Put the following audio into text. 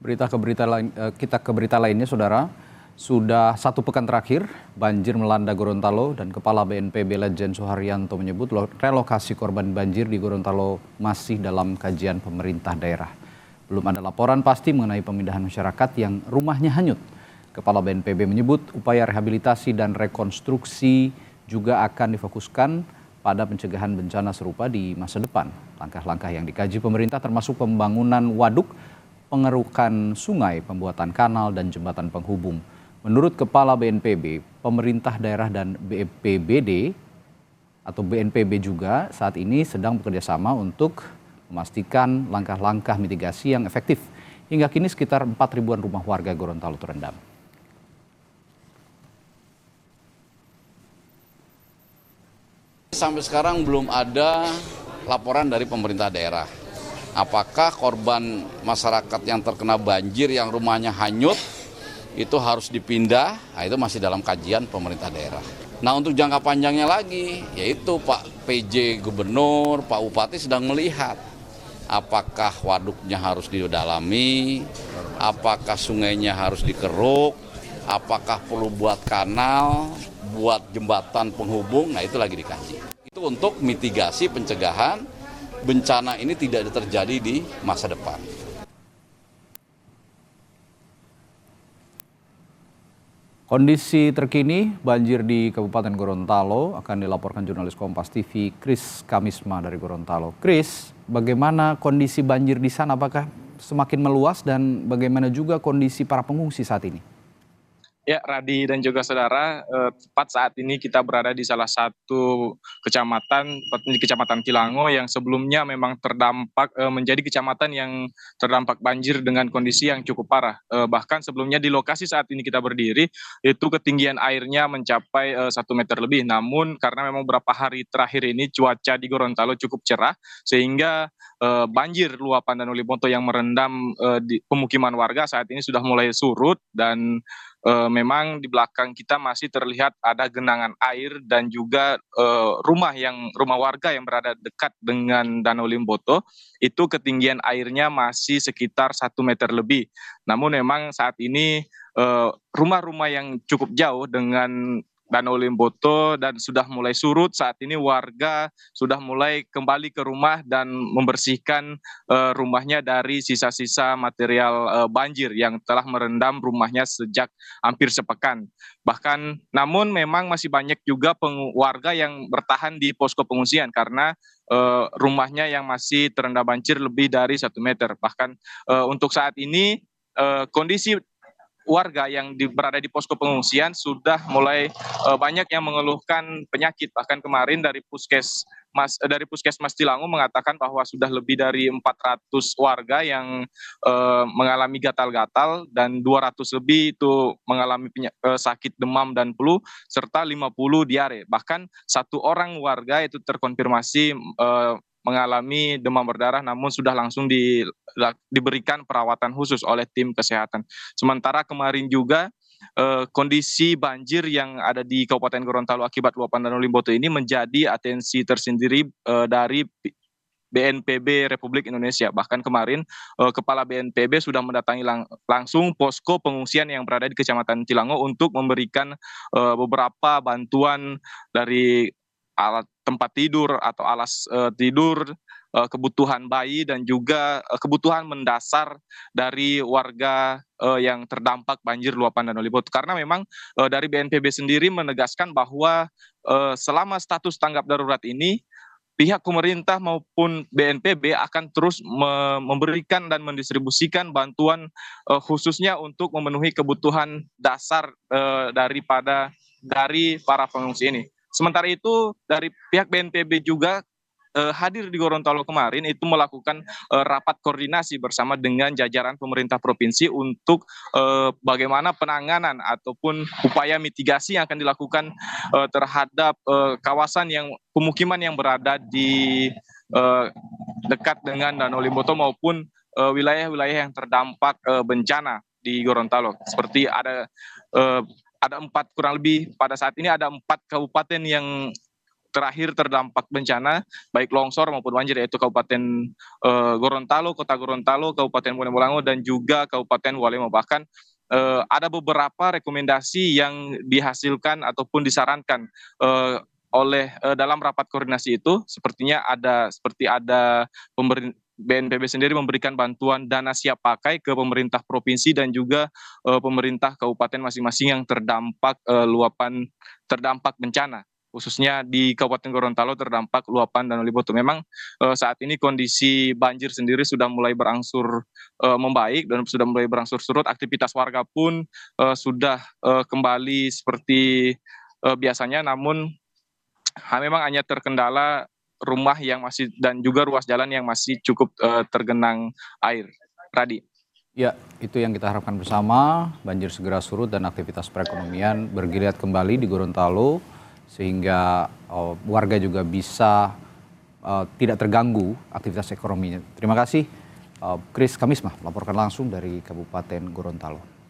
Kita ke berita lainnya, Saudara. Sudah satu pekan terakhir, banjir melanda Gorontalo dan Kepala BNPB Lejen Suharyanto menyebut relokasi korban banjir di Gorontalo masih dalam kajian pemerintah daerah. Belum ada laporan pasti mengenai pemindahan masyarakat yang rumahnya hanyut. Kepala BNPB menyebut upaya rehabilitasi dan rekonstruksi juga akan difokuskan pada pencegahan bencana serupa di masa depan. Langkah-langkah yang dikaji pemerintah termasuk pembangunan waduk, pengerukan sungai, pembuatan kanal dan jembatan penghubung. Menurut Kepala BNPB, pemerintah daerah dan BPBD atau BNPB juga saat ini sedang bekerjasama untuk memastikan langkah-langkah mitigasi yang efektif. Hingga kini sekitar 4.000-an rumah warga Gorontalo terendam. Sampai sekarang belum ada laporan dari pemerintah daerah. Apakah korban masyarakat yang terkena banjir yang rumahnya hanyut itu harus dipindah? Nah, itu masih dalam kajian pemerintah daerah. Nah, untuk jangka panjangnya lagi, yaitu Pak PJ Gubernur, Pak Bupati sedang melihat apakah waduknya harus didalami, apakah sungainya harus dikeruk, apakah perlu buat kanal, buat jembatan penghubung. Nah, itu lagi dikaji. Itu untuk mitigasi pencegahan bencana ini tidak terjadi di masa depan. Kondisi terkini banjir di Kabupaten Gorontalo akan dilaporkan jurnalis Kompas TV Kris Kamisma dari Gorontalo. Kris, bagaimana kondisi banjir di sana? Apakah semakin meluas dan bagaimana juga kondisi para pengungsi saat ini? Ya, Radi dan juga saudara, tepat saat ini kita berada di salah satu kecamatan, di Kecamatan Tilango yang sebelumnya memang menjadi kecamatan yang terdampak banjir dengan kondisi yang cukup parah. Bahkan sebelumnya di lokasi saat ini kita berdiri, itu ketinggian airnya mencapai 1 meter lebih. Namun karena memang beberapa hari terakhir ini cuaca di Gorontalo cukup cerah, sehingga banjir luapan Danau Limboto yang merendam di pemukiman warga saat ini sudah mulai surut dan memang di belakang kita masih terlihat ada genangan air dan juga rumah warga yang berada dekat dengan Danau Limboto itu ketinggian airnya masih sekitar 1 meter lebih. Namun memang saat ini rumah-rumah yang cukup jauh dengan Danau Limboto dan sudah mulai surut. Saat ini warga sudah mulai kembali ke rumah dan membersihkan rumahnya dari sisa-sisa material banjir yang telah merendam rumahnya sejak hampir sepekan. Bahkan namun memang masih banyak juga warga yang bertahan di posko pengungsian karena rumahnya yang masih terendam banjir lebih dari 1 meter. Bahkan untuk saat ini kondisi warga yang berada di posko pengungsian sudah mulai banyak yang mengeluhkan penyakit. Bahkan kemarin dari Puskesmas Tilango mengatakan bahwa sudah lebih dari 400 warga yang mengalami gatal-gatal dan 200 lebih itu mengalami sakit demam dan flu serta 50 diare. Bahkan satu orang warga itu terkonfirmasi mengalami demam berdarah namun sudah langsung diberikan perawatan khusus oleh tim kesehatan. Sementara kemarin juga kondisi banjir yang ada di Kabupaten Gorontalo akibat luapan Danau Limboto ini menjadi atensi tersendiri dari BNPB Republik Indonesia. Bahkan kemarin Kepala BNPB sudah mendatangi langsung posko pengungsian yang berada di Kecamatan Tilango untuk memberikan beberapa bantuan dari alat tempat tidur atau alas tidur, kebutuhan bayi dan juga kebutuhan mendasar dari warga yang terdampak banjir luapan Danau Limboto. Karena memang dari BNPB sendiri menegaskan bahwa selama status tanggap darurat ini pihak pemerintah maupun BNPB akan terus memberikan dan mendistribusikan bantuan khususnya untuk memenuhi kebutuhan dasar dari para pengungsi ini. Sementara itu dari pihak BNPB juga hadir di Gorontalo kemarin itu melakukan rapat koordinasi bersama dengan jajaran pemerintah provinsi untuk bagaimana penanganan ataupun upaya mitigasi yang akan dilakukan terhadap kawasan pemukiman yang berada di dekat dengan Danau Limboto maupun wilayah-wilayah yang terdampak bencana di Gorontalo. Seperti ada kurang lebih pada saat ini ada 4 kabupaten yang terakhir terdampak bencana baik longsor maupun banjir, yaitu Kabupaten Gorontalo, Kota Gorontalo, Kabupaten Bonemolango, dan juga Kabupaten Walemo. Bahkan ada beberapa rekomendasi yang dihasilkan ataupun disarankan dalam rapat koordinasi itu, seperti ada BNPB sendiri memberikan bantuan dana siap pakai ke pemerintah provinsi dan juga pemerintah kabupaten masing-masing yang terdampak bencana, khususnya di Kabupaten Gorontalo terdampak luapan Danau Liboto. Memang saat ini kondisi banjir sendiri sudah mulai berangsur membaik dan sudah mulai berangsur surut. Aktivitas warga pun sudah kembali seperti biasanya, namun memang hanya terkendala rumah yang masih dan juga ruas jalan yang masih cukup tergenang air. Radi. Ya, itu yang kita harapkan bersama, banjir segera surut dan aktivitas perekonomian bergeliat kembali di Gorontalo, sehingga warga juga bisa tidak terganggu aktivitas ekonominya. Terima kasih, Kris Kamismah melaporkan langsung dari Kabupaten Gorontalo.